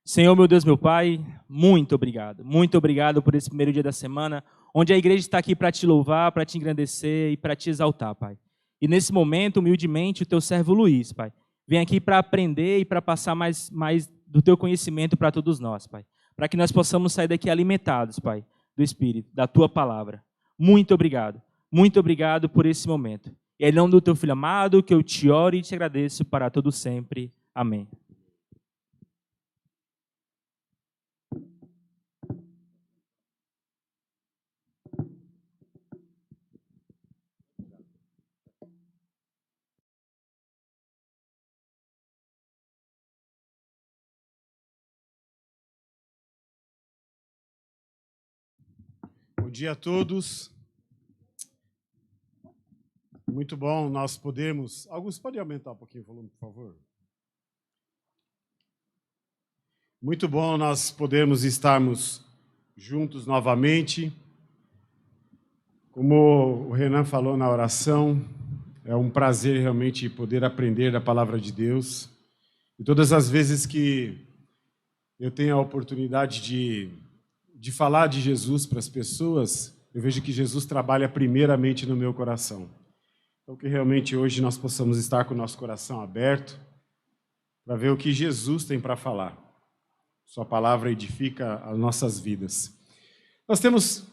Senhor, meu Deus, meu Pai, muito obrigado. Muito obrigado por esse primeiro dia da semana, onde a igreja está aqui para te louvar, para te engrandecer e para te exaltar, Pai. E nesse momento, humildemente, o teu servo Luiz, Pai, vem aqui para aprender e para passar mais do teu conhecimento para todos nós, Pai. Para que nós possamos sair daqui alimentados, Pai, do Espírito, da tua palavra. Muito obrigado por esse momento. E é em nome do teu Filho amado que eu te oro e te agradeço para todo sempre. Amém. Bom dia a todos. Muito bom nós podemos... Alguns podem aumentar um pouquinho o volume, por favor? Muito bom nós podermos estarmos juntos novamente. Como o Renan falou na oração, é um prazer realmente poder aprender da palavra de Deus. E todas as vezes que eu tenho a oportunidade de falar de Jesus para as pessoas, eu vejo que Jesus trabalha primeiramente no meu coração. Então, que realmente hoje nós possamos estar com o nosso coração aberto para ver o que Jesus tem para falar. Sua palavra edifica as nossas vidas. Nós temos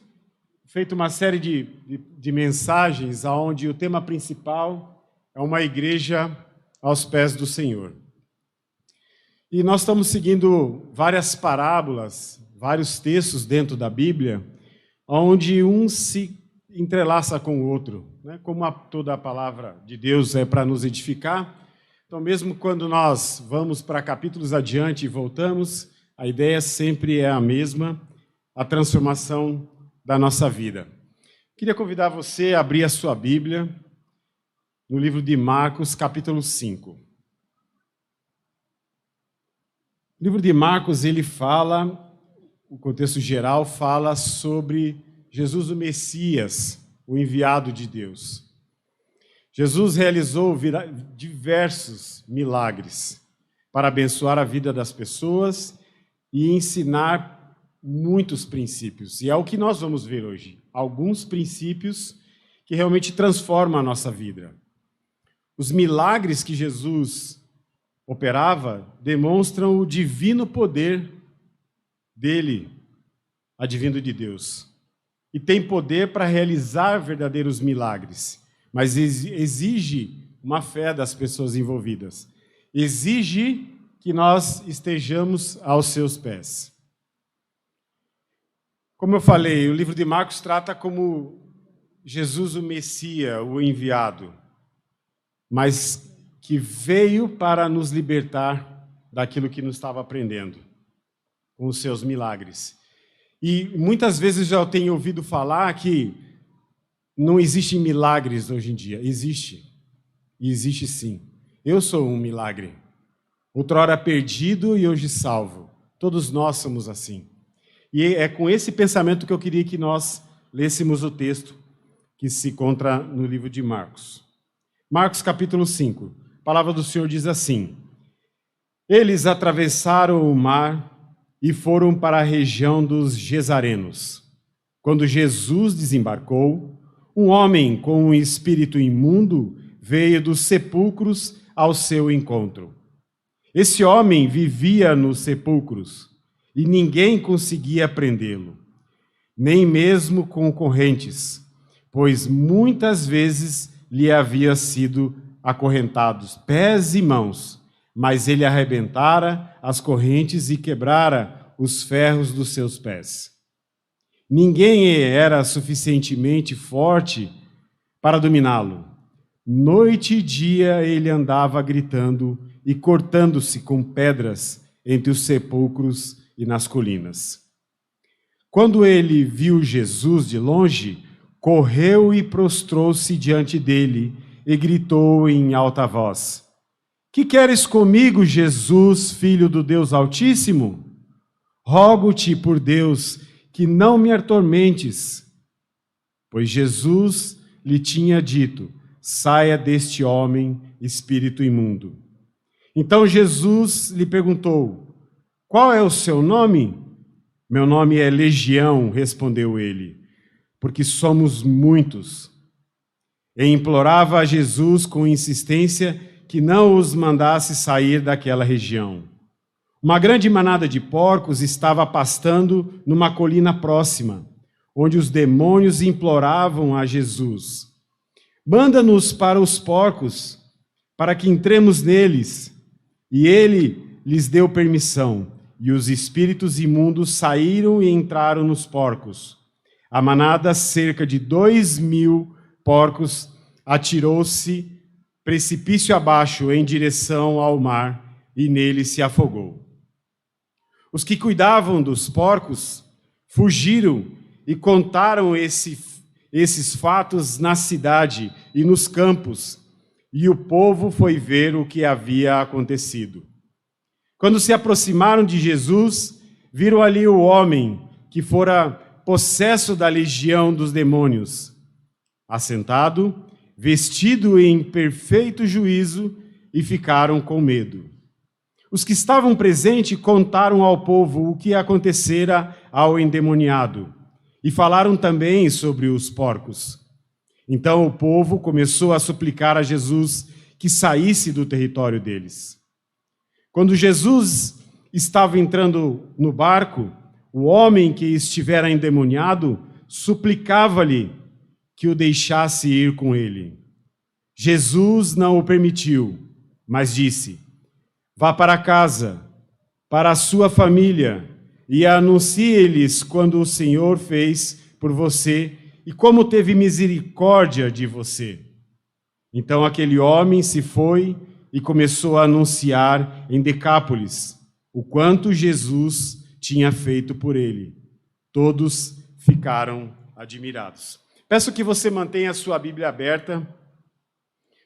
feito uma série de mensagens onde o tema principal é uma igreja aos pés do Senhor. E nós estamos seguindo várias parábolas, vários textos dentro da Bíblia, onde um se entrelaça com o outro, né? Como toda a palavra de Deus é para nos edificar. Então, mesmo quando nós vamos para capítulos adiante e voltamos, a ideia sempre é a mesma, a transformação da nossa vida. Queria convidar você a abrir a sua Bíblia no livro de Marcos, capítulo 5. O livro de Marcos, ele fala, o contexto geral fala sobre Jesus o Messias, o enviado de Deus. Jesus realizou diversos milagres para abençoar a vida das pessoas e ensinar muitos princípios. E é o que nós vamos ver hoje. Alguns princípios que realmente transformam a nossa vida. Os milagres que Jesus operava demonstram o divino poder dele, advindo de Deus. E tem poder para realizar verdadeiros milagres, mas exige uma fé das pessoas envolvidas. Exige que nós estejamos aos seus pés. Como eu falei, o livro de Marcos trata como Jesus o Messias, o enviado, mas que veio para nos libertar daquilo que nos estava aprendendo, com os seus milagres. E muitas vezes já tenho ouvido falar que não existem milagres hoje em dia. Existe. E existe sim. Eu sou um milagre. Outrora perdido e hoje salvo. Todos nós somos assim. E é com esse pensamento que eu queria que nós lêssemos o texto que se encontra no livro de Marcos. Marcos capítulo 5. A palavra do Senhor diz assim: Eles atravessaram o mar e foram para a região dos Gesarenos. Quando Jesus desembarcou, um homem com um espírito imundo veio dos sepulcros ao seu encontro. Esse homem vivia nos sepulcros e ninguém conseguia prendê-lo, nem mesmo com correntes, pois muitas vezes lhe havia sido acorrentados pés e mãos, mas ele arrebentara as correntes e quebrara os ferros dos seus pés. Ninguém era suficientemente forte para dominá-lo. Noite e dia ele andava gritando e cortando-se com pedras entre os sepulcros e nas colinas. Quando ele viu Jesus de longe, correu e prostrou-se diante dele e gritou em alta voz: Que queres comigo, Jesus, filho do Deus Altíssimo? Rogo-te por Deus que não me atormentes. Pois Jesus lhe tinha dito: Saia deste homem, espírito imundo. Então Jesus lhe perguntou: Qual é o seu nome? Meu nome é Legião, respondeu ele, porque somos muitos. E implorava a Jesus com insistência que não os mandasse sair daquela região. Uma grande manada de porcos estava pastando numa colina próxima, onde os demônios imploravam a Jesus: manda-nos para os porcos, para que entremos neles. E ele lhes deu permissão, e os espíritos imundos saíram e entraram nos porcos. A manada, cerca de 2.000 porcos, atirou-se precipício abaixo em direção ao mar e nele se afogou. Os que cuidavam dos porcos fugiram e contaram esses fatos na cidade e nos campos, e o povo foi ver o que havia acontecido. Quando se aproximaram de Jesus, viram ali o homem que fora possesso da legião dos demônios, assentado, vestido em perfeito juízo, e ficaram com medo. Os que estavam presentes contaram ao povo o que acontecera ao endemoniado, e falaram também sobre os porcos. Então o povo começou a suplicar a Jesus que saísse do território deles. Quando Jesus estava entrando no barco, o homem que estivera endemoniado suplicava-lhe que o deixasse ir com ele. Jesus não o permitiu, mas disse: vá para casa, para a sua família, e anuncie-lhes quando o Senhor fez por você e como teve misericórdia de você. Então aquele homem se foi e começou a anunciar em Decápolis o quanto Jesus tinha feito por ele. Todos ficaram admirados. Peço que você mantenha a sua Bíblia aberta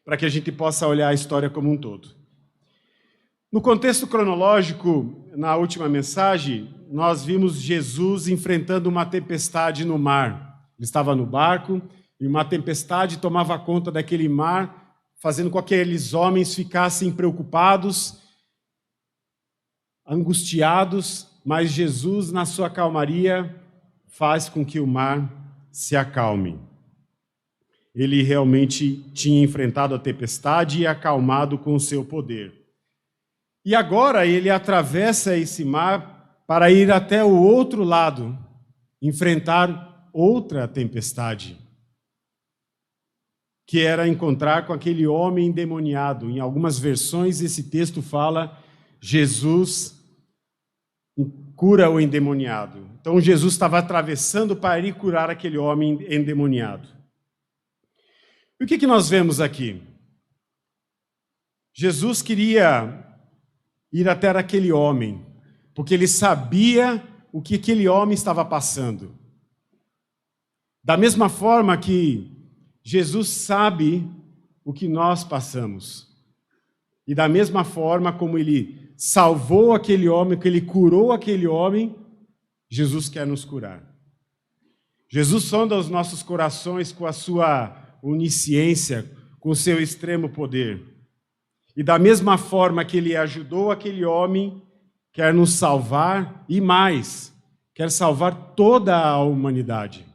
para que a gente possa olhar a história como um todo. No contexto cronológico, na última mensagem, nós vimos Jesus enfrentando uma tempestade no mar. Ele estava no barco e uma tempestade tomava conta daquele mar, fazendo com que aqueles homens ficassem preocupados, angustiados, mas Jesus, na sua calmaria, faz com que o mar se acalme. Ele realmente tinha enfrentado a tempestade e acalmado com o seu poder. E agora ele atravessa esse mar para ir até o outro lado, enfrentar outra tempestade, que era encontrar com aquele homem endemoniado. Em algumas versões esse texto fala: Jesus cura o endemoniado. Então Jesus estava atravessando para ir curar aquele homem endemoniado. E o que nós vemos aqui? Jesus queria ir até aquele homem, porque ele sabia o que aquele homem estava passando. Da mesma forma que Jesus sabe o que nós passamos. E da mesma forma como ele salvou aquele homem, que ele curou aquele homem, Jesus quer nos curar. Jesus sonda os nossos corações com a sua onisciência, com o seu extremo poder. E da mesma forma que ele ajudou aquele homem, quer nos salvar e mais, quer salvar toda a humanidade.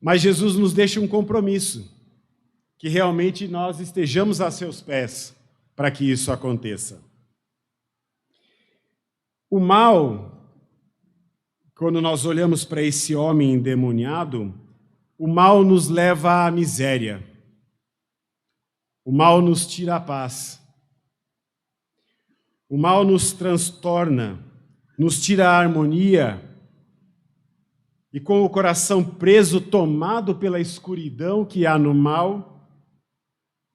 Mas Jesus nos deixa um compromisso, que realmente nós estejamos a seus pés para que isso aconteça. O mal, quando nós olhamos para esse homem endemoniado, o mal nos leva à miséria. O mal nos tira a paz. O mal nos transtorna, nos tira a harmonia. E com o coração preso, tomado pela escuridão que há no mal,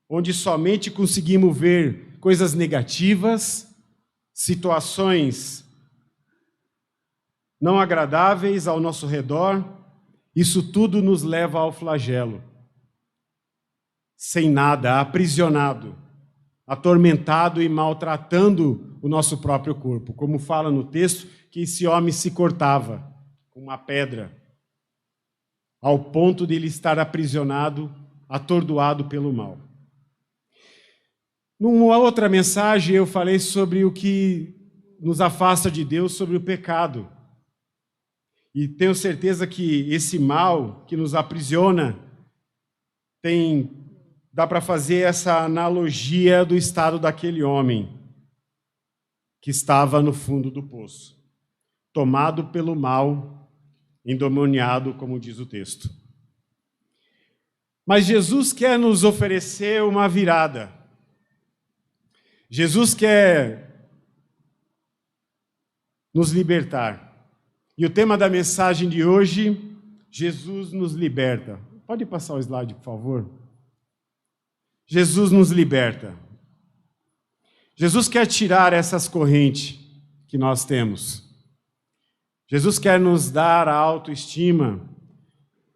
onde somente conseguimos ver coisas negativas, situações não agradáveis ao nosso redor, isso tudo nos leva ao flagelo. Sem nada, aprisionado, atormentado e maltratando o nosso próprio corpo. Como fala no texto, que esse homem se cortava com uma pedra, ao ponto de ele estar aprisionado, atordoado pelo mal. Numa outra mensagem eu falei sobre o que nos afasta de Deus, sobre o pecado. E tenho certeza que esse mal que nos aprisiona dá para fazer essa analogia do estado daquele homem que estava no fundo do poço, tomado pelo mal, endemoniado, como diz o texto. Mas Jesus quer nos oferecer uma virada. Jesus quer nos libertar. E o tema da mensagem de hoje, Jesus nos liberta. Pode passar o slide, por favor? Jesus nos liberta. Jesus quer tirar essas correntes que nós temos. Jesus quer nos dar a autoestima,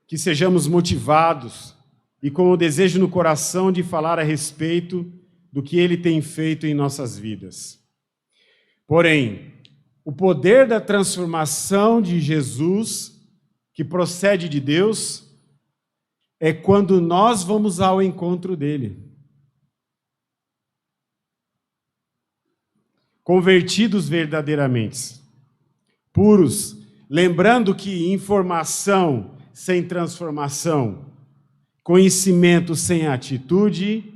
que sejamos motivados e com o desejo no coração de falar a respeito do que Ele tem feito em nossas vidas. Porém, o poder da transformação de Jesus, que procede de Deus, é quando nós vamos ao encontro dele. Convertidos verdadeiramente, puros, lembrando que informação sem transformação, conhecimento sem atitude,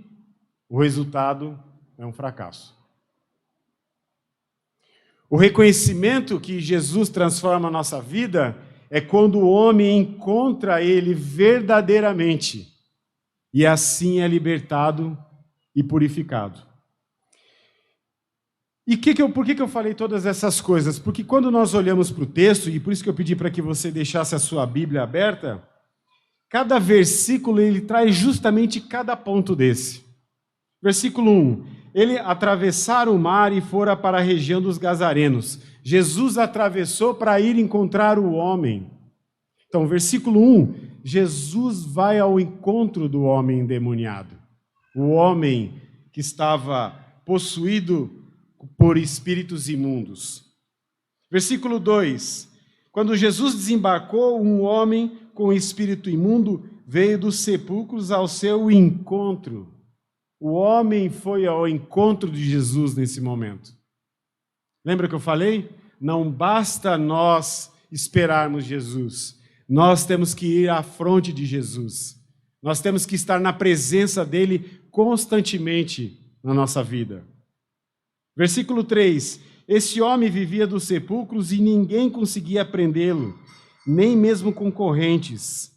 o resultado é um fracasso. O reconhecimento que Jesus transforma a nossa vida é quando o homem encontra Ele verdadeiramente e assim é libertado e purificado. E por que eu falei todas essas coisas? Porque quando nós olhamos para o texto, e por isso que eu pedi para que você deixasse a sua Bíblia aberta, cada versículo ele traz justamente cada ponto desse. Versículo 1, ele atravessara o mar e fora para a região dos Gazarenos. Jesus atravessou para ir encontrar o homem. Então, versículo 1, Jesus vai ao encontro do homem endemoniado. O homem que estava possuído por espíritos imundos. Versículo 2, quando Jesus desembarcou, um homem com espírito imundo veio dos sepulcros ao seu encontro. O homem foi ao encontro de Jesus nesse momento. Lembra que eu falei? Não basta nós esperarmos Jesus. Nós temos que ir à fronte de Jesus. Nós temos que estar na presença dele constantemente na nossa vida. Versículo 3, esse homem vivia dos sepulcros e ninguém conseguia prendê-lo, nem mesmo com correntes.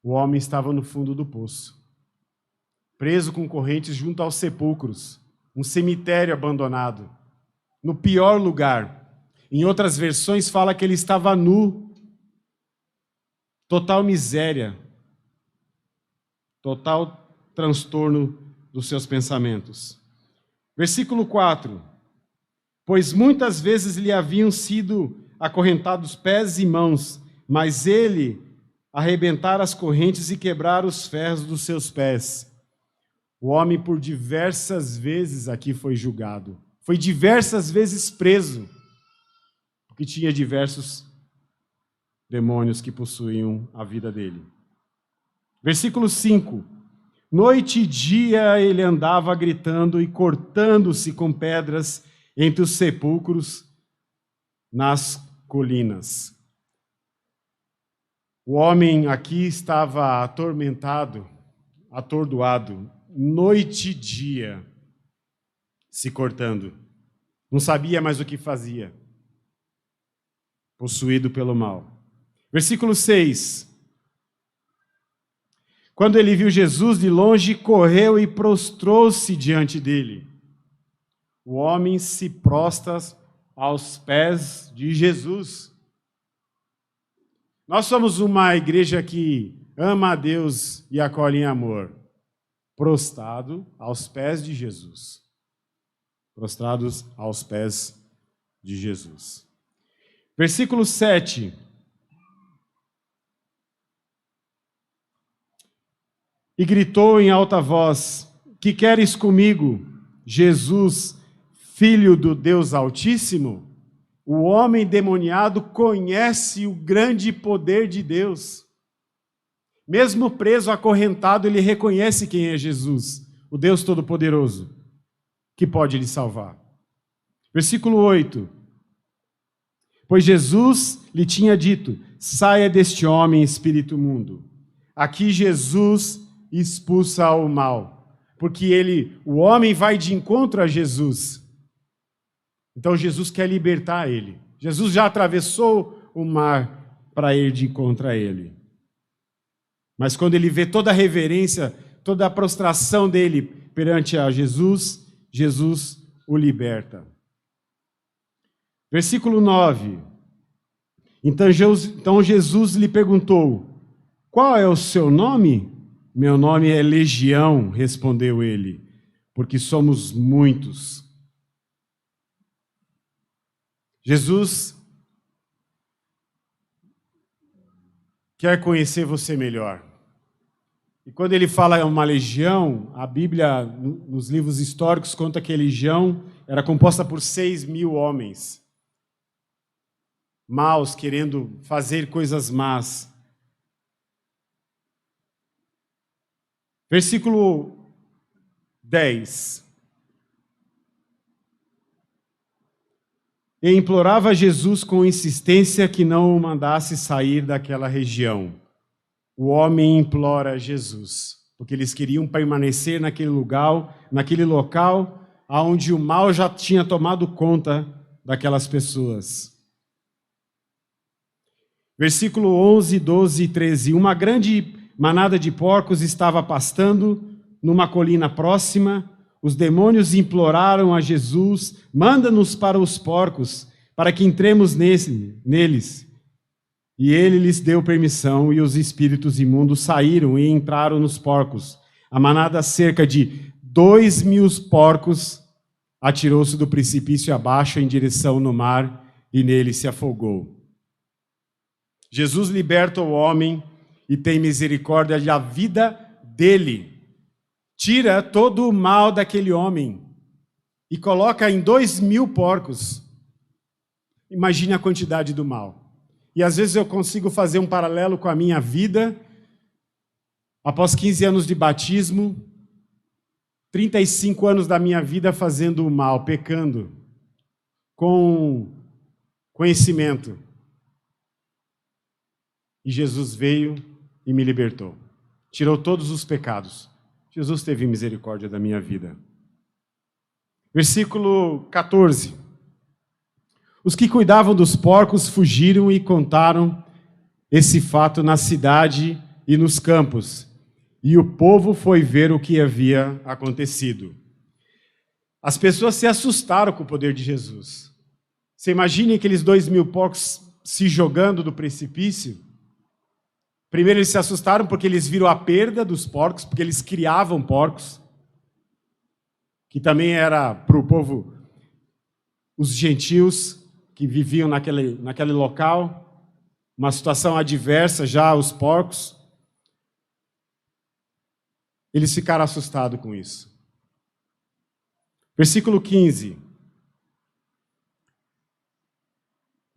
O homem estava no fundo do poço, preso com correntes junto aos sepulcros, um cemitério abandonado, no pior lugar. Em outras versões fala que ele estava nu, total miséria, total transtorno dos seus pensamentos. Versículo 4, pois muitas vezes lhe haviam sido acorrentados pés e mãos, mas ele arrebentara as correntes e quebrara os ferros dos seus pés. O homem por diversas vezes aqui foi julgado, foi diversas vezes preso, porque tinha diversos demônios que possuíam a vida dele. Versículo 5, noite e dia ele andava gritando e cortando-se com pedras entre os sepulcros nas colinas. O homem aqui estava atormentado, atordoado, noite e dia, se cortando. Não sabia mais o que fazia, possuído pelo mal. Versículo 6. Quando ele viu Jesus de longe, correu e prostrou-se diante dele. O homem se prostra aos pés de Jesus. Nós somos uma igreja que ama a Deus e acolhe em amor. Prostrado aos pés de Jesus. Prostrados aos pés de Jesus. Versículo 7. E gritou em alta voz: que queres comigo, Jesus, Filho do Deus Altíssimo? O homem endemoniado conhece o grande poder de Deus. Mesmo preso, acorrentado, ele reconhece quem é Jesus, o Deus Todo-Poderoso, que pode lhe salvar. Versículo 8. Pois Jesus lhe tinha dito: saia deste homem, espírito imundo. Aqui Jesus expulsa o mal, porque o homem vai de encontro a Jesus. Então Jesus quer libertar ele. Jesus já atravessou o mar para ir de encontro a ele. Mas quando ele vê toda a reverência, toda a prostração dele perante a Jesus, Jesus o liberta. Versículo 9. Então Jesus lhe perguntou: qual é o seu nome? Meu nome é Legião, respondeu ele, porque somos muitos. Jesus quer conhecer você melhor. E quando ele fala uma legião, a Bíblia, nos livros históricos, conta que a legião era composta por 6.000 homens. Maus, querendo fazer coisas más. Versículo 10. E implorava a Jesus com insistência que não o mandasse sair daquela região. O homem implora a Jesus, porque eles queriam permanecer naquele local onde o mal já tinha tomado conta daquelas pessoas. Versículo 11, 12 e 13. Uma grande manada de porcos estava pastando numa colina próxima. Os demônios imploraram a Jesus: manda-nos para os porcos, para que entremos neles. E ele lhes deu permissão, e os espíritos imundos saíram e entraram nos porcos. A manada, cerca de 2.000 porcos, atirou-se do precipício abaixo em direção no mar, e nele se afogou. Jesus liberta o homem e tem misericórdia da vida dele. Tira todo o mal daquele homem e coloca em 2.000 porcos. Imagine a quantidade do mal. E às vezes eu consigo fazer um paralelo com a minha vida. Após 15 anos de batismo, 35 anos da minha vida fazendo o mal, pecando, com conhecimento. E Jesus veio e me libertou. Tirou todos os pecados. Jesus teve misericórdia da minha vida. Versículo 14. Os que cuidavam dos porcos fugiram e contaram esse fato na cidade e nos campos. E o povo foi ver o que havia acontecido. As pessoas se assustaram com o poder de Jesus. Você imagine aqueles 2.000 porcos se jogando do precipício? Primeiro eles se assustaram porque eles viram a perda dos porcos, porque eles criavam porcos, que também era para o povo, os gentios que viviam naquele local, uma situação adversa já, os porcos. Eles ficaram assustados com isso. Versículo 15.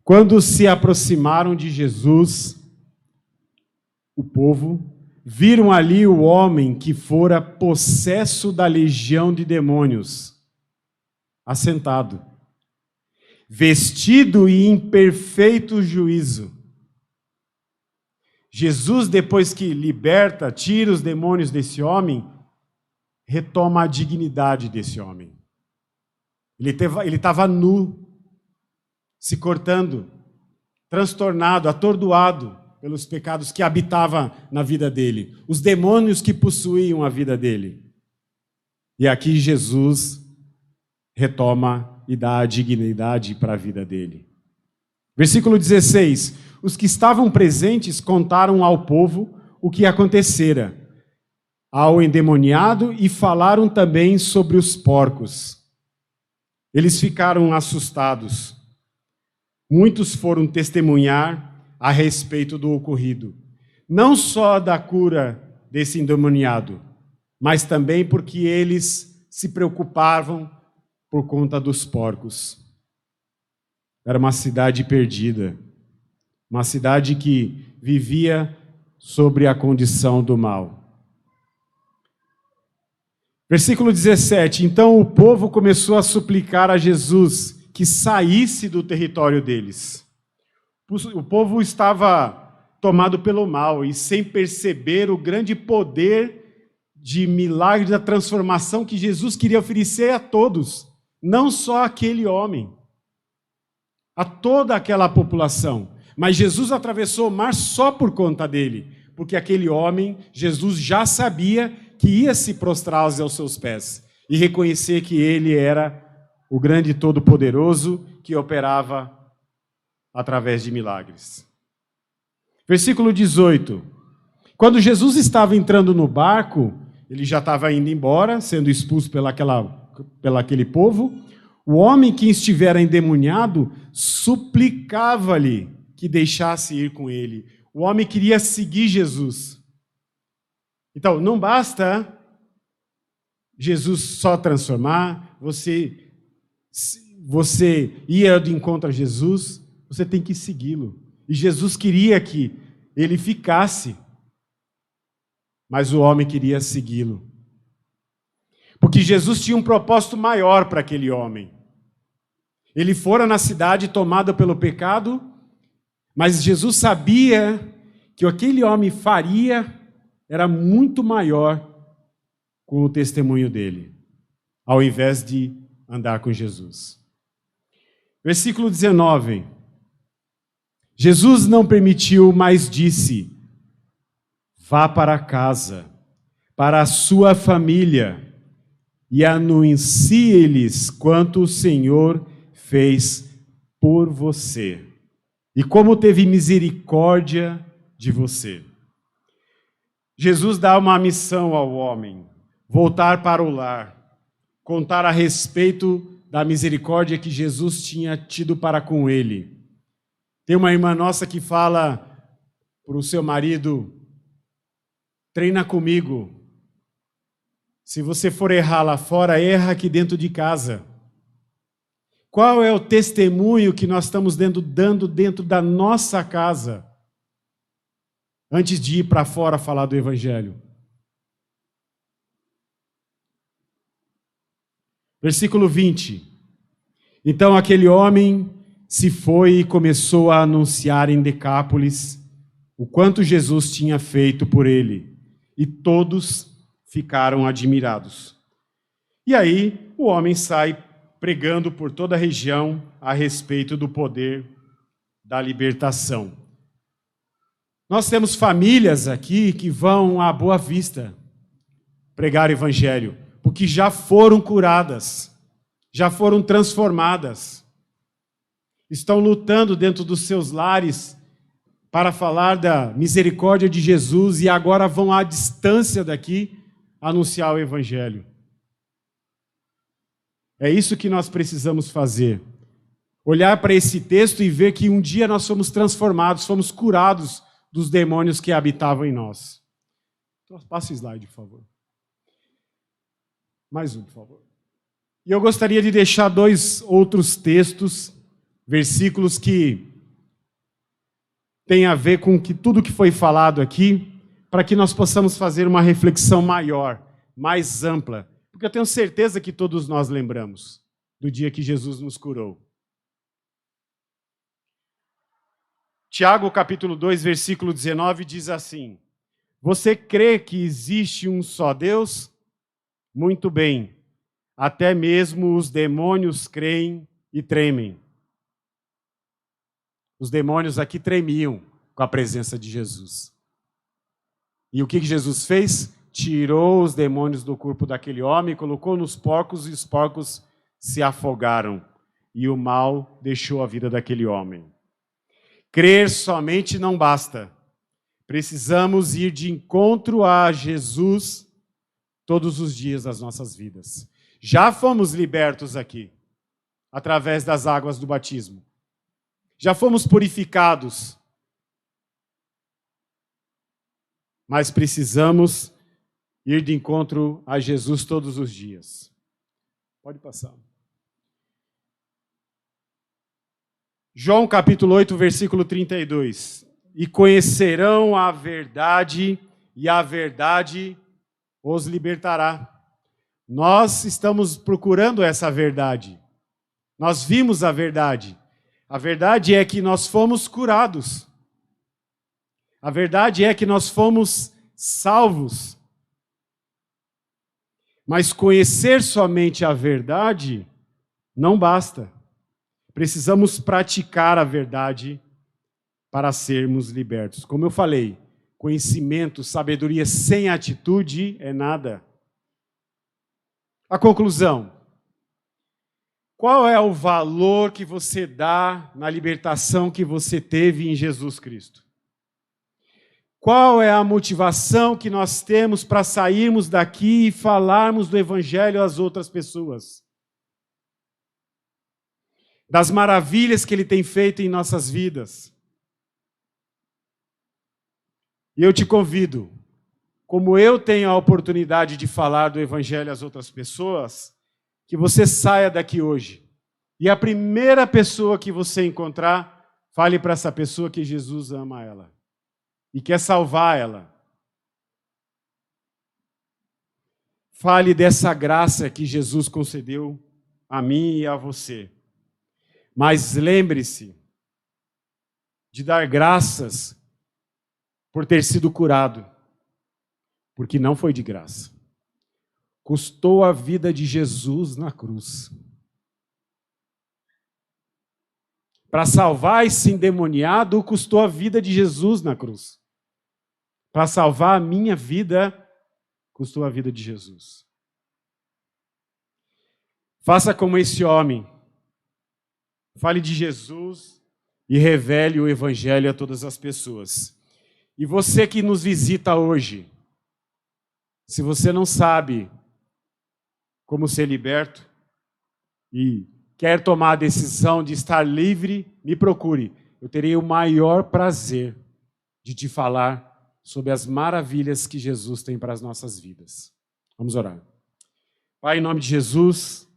Quando se aproximaram de Jesus, o povo, viram ali o homem que fora possesso da legião de demônios, assentado, vestido e em perfeito juízo. Jesus, depois que liberta, tira os demônios desse homem, retoma a dignidade desse homem. Ele estava nu, se cortando, transtornado, atordoado pelos pecados que habitavam na vida dele, os demônios que possuíam a vida dele. E aqui Jesus retoma e dá a dignidade para a vida dele. Versículo 16. Os que estavam presentes contaram ao povo o que acontecera ao endemoniado e falaram também sobre os porcos. Eles ficaram assustados. Muitos foram testemunhar a respeito do ocorrido, não só da cura desse endemoniado, mas também porque eles se preocupavam por conta dos porcos. Era uma cidade perdida, uma cidade que vivia sobre a condição do mal. Versículo 17. Então o povo começou a suplicar a Jesus que saísse do território deles. O povo estava tomado pelo mal e sem perceber o grande poder de milagre da transformação que Jesus queria oferecer a todos, não só aquele homem, a toda aquela população. Mas Jesus atravessou o mar só por conta dele, porque aquele homem, Jesus já sabia que ia se prostrar aos seus pés e reconhecer que ele era o grande todo-poderoso que operava através de milagres. Versículo 18. Quando Jesus estava entrando no barco, ele já estava indo embora, sendo expulso pelaquele povo, o homem que estivera endemoniado suplicava-lhe que deixasse ir com ele. O homem queria seguir Jesus. Então, não basta Jesus só transformar, você ir de encontro a Jesus, você tem que segui-lo. E Jesus queria que ele ficasse, mas o homem queria segui-lo. Porque Jesus tinha um propósito maior para aquele homem. Ele fora na cidade tomado pelo pecado, mas Jesus sabia que aquele homem faria era muito maior com o testemunho dele, ao invés de andar com Jesus. Versículo 19. Jesus não permitiu, mas disse: vá para casa, para a sua família, e anuncie-lhes quanto o Senhor fez por você, e como teve misericórdia de você. Jesus dá uma missão ao homem: voltar para o lar, contar a respeito da misericórdia que Jesus tinha tido para com ele. Tem uma irmã nossa que fala para o seu marido: treina comigo. Se você for errar lá fora, erra aqui dentro de casa. Qual é o testemunho que nós estamos dando dentro da nossa casa, antes de ir para fora falar do Evangelho? Versículo 20. Então aquele homem se foi e começou a anunciar em Decápolis o quanto Jesus tinha feito por ele, e todos ficaram admirados. E aí o homem sai pregando por toda a região a respeito do poder da libertação. Nós temos famílias aqui que vão à Boa Vista pregar o Evangelho, porque já foram curadas, já foram transformadas, estão lutando dentro dos seus lares para falar da misericórdia de Jesus e agora vão à distância daqui anunciar o Evangelho. É isso que nós precisamos fazer. Olhar para esse texto e ver que um dia nós fomos transformados, fomos curados dos demônios que habitavam em nós. Então, passa o slide, por favor. Mais um, por favor. E eu gostaria de deixar 2 outros textos, versículos que têm a ver com tudo que foi falado aqui, para que nós possamos fazer uma reflexão maior, mais ampla. Porque eu tenho certeza que todos nós lembramos do dia que Jesus nos curou. Tiago, capítulo 2, versículo 19, diz assim: você crê que existe um só Deus? Muito bem, até mesmo os demônios creem e tremem. Os demônios aqui tremiam com a presença de Jesus. E o que Jesus fez? Tirou os demônios do corpo daquele homem, colocou nos porcos e os porcos se afogaram. E o mal deixou a vida daquele homem. Crer somente não basta. Precisamos ir de encontro a Jesus todos os dias das nossas vidas. Já fomos libertos aqui, através das águas do batismo. Já fomos purificados. Mas precisamos ir de encontro a Jesus todos os dias. Pode passar. João capítulo 8, versículo 32. E conhecerão a verdade, e a verdade os libertará. Nós estamos procurando essa verdade. Nós vimos a verdade. A verdade é que nós fomos curados. A verdade é que nós fomos salvos. Mas conhecer somente a verdade não basta. Precisamos praticar a verdade para sermos libertos. Como eu falei, conhecimento, sabedoria sem atitude é nada. A conclusão. Qual é o valor que você dá na libertação que você teve em Jesus Cristo? Qual é a motivação que nós temos para sairmos daqui e falarmos do Evangelho às outras pessoas? Das maravilhas que Ele tem feito em nossas vidas. E eu te convido, como eu tenho a oportunidade de falar do Evangelho às outras pessoas, que você saia daqui hoje. E a primeira pessoa que você encontrar, fale para essa pessoa que Jesus ama ela. E quer salvar ela. Fale dessa graça que Jesus concedeu a mim e a você. Mas lembre-se de dar graças por ter sido curado, porque não foi de graça. Custou a vida de Jesus na cruz. Para salvar esse endemoniado, custou a vida de Jesus na cruz. Para salvar a minha vida, custou a vida de Jesus. Faça como esse homem. Fale de Jesus e revele o Evangelho a todas as pessoas. E você que nos visita hoje, se você não sabe como ser liberto e quer tomar a decisão de estar livre, me procure. Eu terei o maior prazer de te falar sobre as maravilhas que Jesus tem para as nossas vidas. Vamos orar. Pai, em nome de Jesus,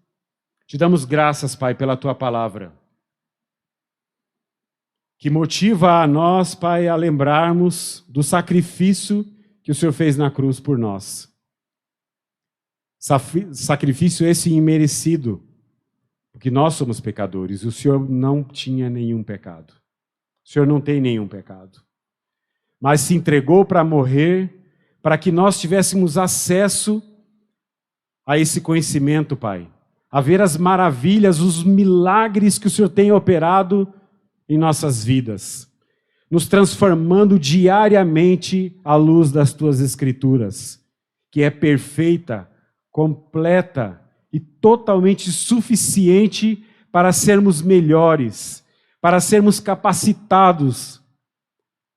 te damos graças, Pai, pela Tua palavra, que motiva a nós, Pai, a lembrarmos do sacrifício que o Senhor fez na cruz por nós. Sacrifício esse imerecido, porque nós somos pecadores e o Senhor não tinha nenhum pecado. O Senhor não tem nenhum pecado. Mas se entregou para morrer, para que nós tivéssemos acesso a esse conhecimento, Pai. A ver as maravilhas, os milagres que o Senhor tem operado em nossas vidas. Nos transformando diariamente à luz das Tuas Escrituras, que é perfeita, completa e totalmente suficiente para sermos melhores, para sermos capacitados,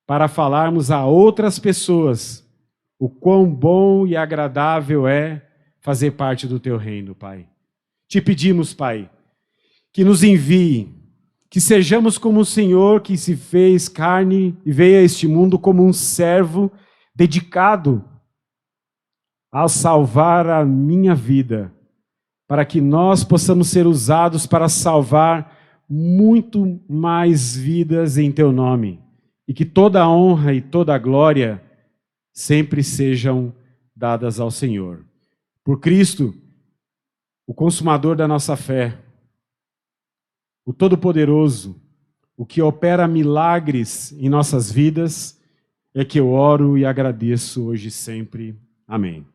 para falarmos a outras pessoas o quão bom e agradável é fazer parte do Teu reino, Pai. Te pedimos, Pai, que nos envie, que sejamos como o Senhor que se fez carne e veio a este mundo como um servo dedicado a salvar a minha vida, para que nós possamos ser usados para salvar muito mais vidas em Teu nome. E que toda a honra e toda a glória sempre sejam dadas ao Senhor. Por Cristo, o consumador da nossa fé, o Todo-Poderoso, o que opera milagres em nossas vidas, é que eu oro e agradeço hoje e sempre. Amém.